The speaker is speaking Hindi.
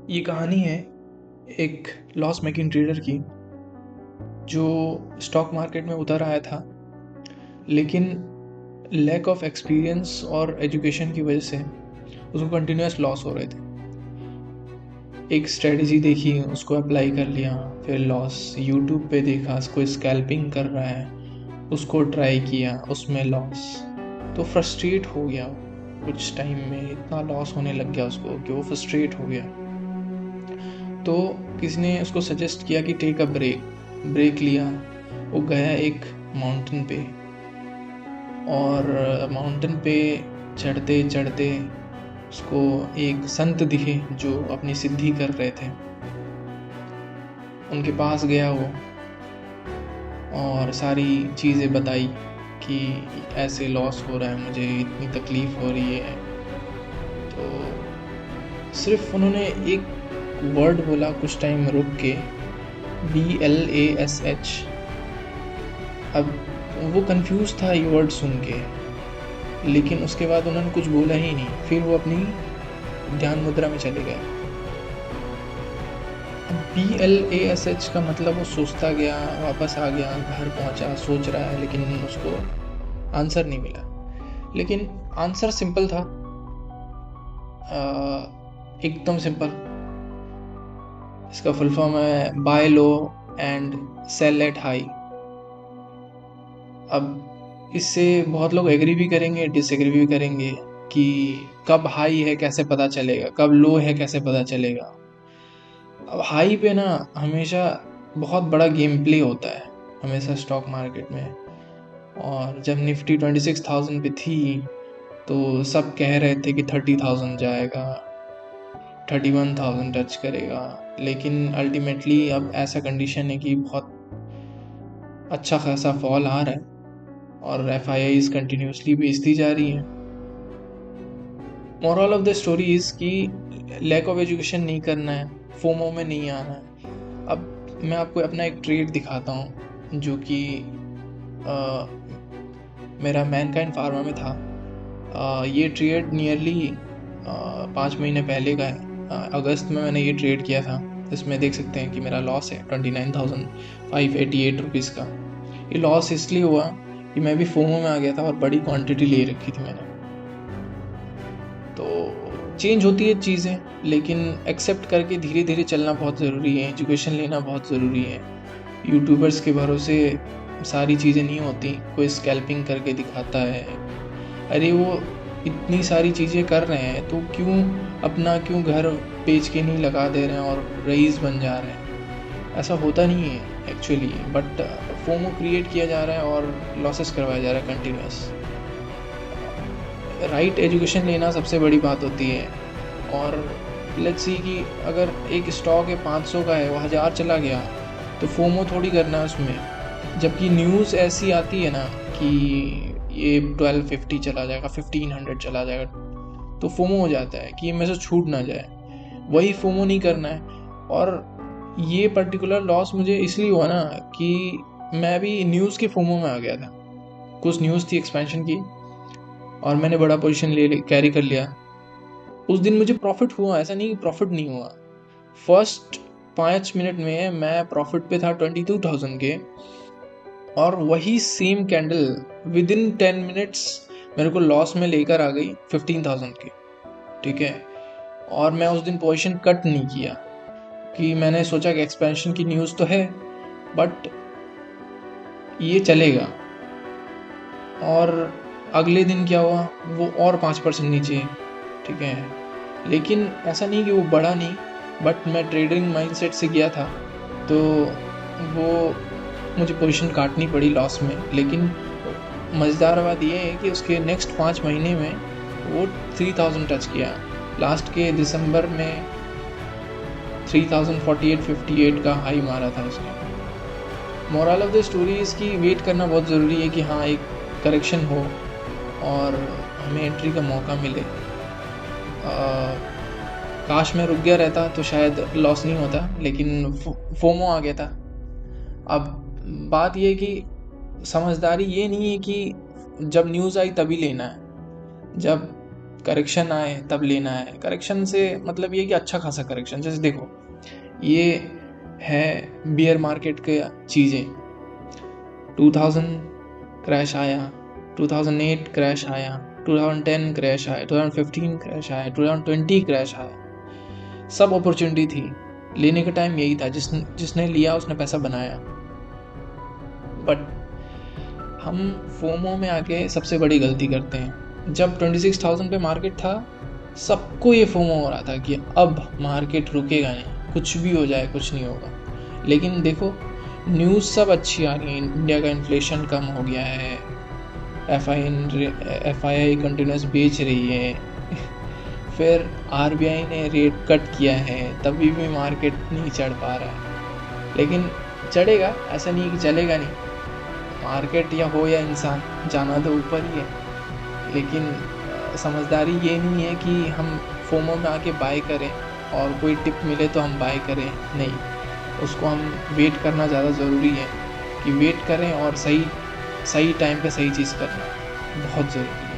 ये कहानी है एक लॉस मेकिंग ट्रेडर की जो स्टॉक मार्केट में उतर आया था, लेकिन लैक ऑफ एक्सपीरियंस और एजुकेशन की वजह से उसको कंटिन्यूस लॉस हो रहे थे। एक स्ट्रेटजी देखी, उसको अप्लाई कर लिया, फिर लॉस। यूट्यूब पे देखा कोई स्कैल्पिंग कर रहा है, उसको ट्राई किया, उसमें लॉस। तो फ्रस्ट्रेट हो गया। कुछ टाइम में इतना लॉस होने लग गया उसको कि वो फ्रस्ट्रेट हो गया। तो किसी ने उसको सजेस्ट किया कि टेक अ ब्रेक लिया। वो गया एक माउंटेन पे, और माउंटेन पे चढ़ते चढ़ते उसको एक संत दिखे जो अपनी सिद्धि कर रहे थे। उनके पास गया वो, और सारी चीज़ें बताई कि ऐसे लॉस हो रहा है, मुझे इतनी तकलीफ़ हो रही है। तो सिर्फ उन्होंने एक वर्ड बोला, कुछ टाइम रुक के, BLASH। अब वो कंफ्यूज था ये वर्ड सुन के, लेकिन उसके बाद उन्होंने कुछ बोला ही नहीं। फिर वो अपनी ध्यान मुद्रा में चले गए। BLASH का मतलब वो सोचता गया, वापस आ गया, घर पहुंचा, सोच रहा है, लेकिन उसको आंसर नहीं मिला। लेकिन आंसर सिंपल था, एकदम सिंपल। इसका फुल फॉर्म है buy low and sell at high. अब इससे बहुत लोग एग्री भी करेंगे, डिसएग्री भी करेंगे कि कब हाई है कैसे पता चलेगा, कब लो है कैसे पता चलेगा। अब हाई पे ना हमेशा बहुत बड़ा गेम प्ले होता है, हमेशा स्टॉक मार्केट में। और जब निफ्टी 26,000 पे थी तो सब कह रहे थे कि 30,000 जाएगा, 31,000 टच करेगा। लेकिन अल्टीमेटली अब ऐसा कंडीशन है कि बहुत अच्छा खासा फॉल आ रहा है, और FIIs कंटिन्यूसली बेचती जा रही है। Moral of the story is कि लैक ऑफ एजुकेशन नहीं करना है, फोमो में नहीं आना है। अब मैं आपको अपना एक ट्रेड दिखाता हूँ जो कि मेरा मैनकाइंड फार्मा में था। ये ट्रेड नियरली 5 महीने पहले का है। अगस्त में मैंने ये ट्रेड किया था। इसमें देख सकते हैं कि मेरा लॉस है 29,588 रुपीज़ का। ये लॉस इसलिए हुआ कि मैं भी फोमो में आ गया था और बड़ी क्वांटिटी ले रखी थी मैंने। तो चेंज होती है चीज़ें, लेकिन एक्सेप्ट करके धीरे धीरे चलना बहुत ज़रूरी है। एजुकेशन लेना बहुत ज़रूरी है। यूट्यूबर्स के भरोसे सारी चीज़ें नहीं होती। कोई स्कैल्पिंग करके दिखाता है, अरे वो इतनी सारी चीज़ें कर रहे हैं तो क्यों घर बेच के नहीं लगा दे रहे हैं और रईस बन जा रहे हैं। ऐसा होता नहीं है एक्चुअली, बट फोमो क्रिएट किया जा रहा है और लॉसेस करवाया जा रहा है कंटिन्यूस। राइट एजुकेशन लेना सबसे बड़ी बात होती है। और लेट्स सी कि अगर एक स्टॉक है 500 का है, वो 1000 चला गया, तो फोमो थोड़ी करना है उसमें। जबकि न्यूज़ ऐसी आती है ना कि ये 1250 चला जाएगा, 1500 चला जाएगा, तो फोमो हो जाता है कि ये मेरे से छूट ना जाए। वही फोमो नहीं करना है। और ये पर्टिकुलर लॉस मुझे इसलिए हुआ ना कि मैं भी न्यूज़ के फोमो में आ गया था। कुछ न्यूज़ थी एक्सपेंशन की, और मैंने बड़ा पोजीशन ले कैरी कर लिया। उस दिन मुझे प्रॉफिट हुआ, ऐसा नहीं कि प्रॉफिट नहीं हुआ। फर्स्ट 5 मिनट में मैं प्रॉफिट पे था 22,000 के, और वही same candle with in 10 minutes मेरे को लॉस में लेकर आ गई 15,000 की। ठीक है। और मैं उस दिन पोजीशन कट नहीं किया कि मैंने सोचा कि एक्सपेंशन की न्यूज़ तो है, बट ये चलेगा। और अगले दिन क्या हुआ, वो और 5% नीचे। ठीक है। लेकिन ऐसा नहीं कि वो बढ़ा नहीं, बट मैं ट्रेडिंग माइंडसेट से गया था, तो वो मुझे पोजीशन काटनी पड़ी लॉस में। लेकिन मज़ेदार बात ये है कि उसके नेक्स्ट 5 महीने में वो 3000 टच किया। लास्ट के दिसंबर में 3048.58 का हाई मारा था उसने। मोरल ऑफ द स्टोरी इसकी वेट करना बहुत ज़रूरी है कि हाँ, एक करेक्शन हो और हमें एंट्री का मौका मिले। काश मैं रुक गया रहता तो शायद लॉस नहीं होता, लेकिन फोमो आ गया था। अब बात ये है कि समझदारी ये नहीं है कि जब न्यूज़ आई तभी लेना है। जब करेक्शन आए तब लेना है। करेक्शन से मतलब ये कि अच्छा खासा करेक्शन, जैसे देखो ये है बियर मार्केट के चीज़ें। 2000 क्रैश आया, 2008 क्रैश आया, 2010 क्रैश आया, 2015 क्रैश आया, 2020 क्रैश आया। सब अपॉर्चुनिटी थी, लेने का टाइम यही था, जिसने लिया उसने पैसा बनाया। बट हम फोमो में आके सबसे बड़ी गलती करते हैं। जब 26,000 पे मार्केट था, सबको ये फोमो हो रहा था कि अब मार्केट रुकेगा नहीं, कुछ भी हो जाए कुछ नहीं होगा। लेकिन देखो न्यूज़ सब अच्छी आ रही है, इंडिया का इन्फ्लेशन कम हो गया है, FII कंटिन्यूस बेच रही है, फिर RBI ने रेट कट किया है, तभी भी मार्केट नहीं चढ़ पा रहा है। लेकिन चढ़ेगा, ऐसा नहीं कि चलेगा नहीं। मार्केट या हो या इंसान, जाना तो ऊपर ही है। लेकिन समझदारी ये नहीं है कि हम फोमो में आके बाय करें और कोई टिप मिले तो हम बाय करें, नहीं, उसको हम वेट करना ज़्यादा ज़रूरी है। कि वेट करें और सही टाइम पे सही चीज़ करना बहुत ज़रूरी है।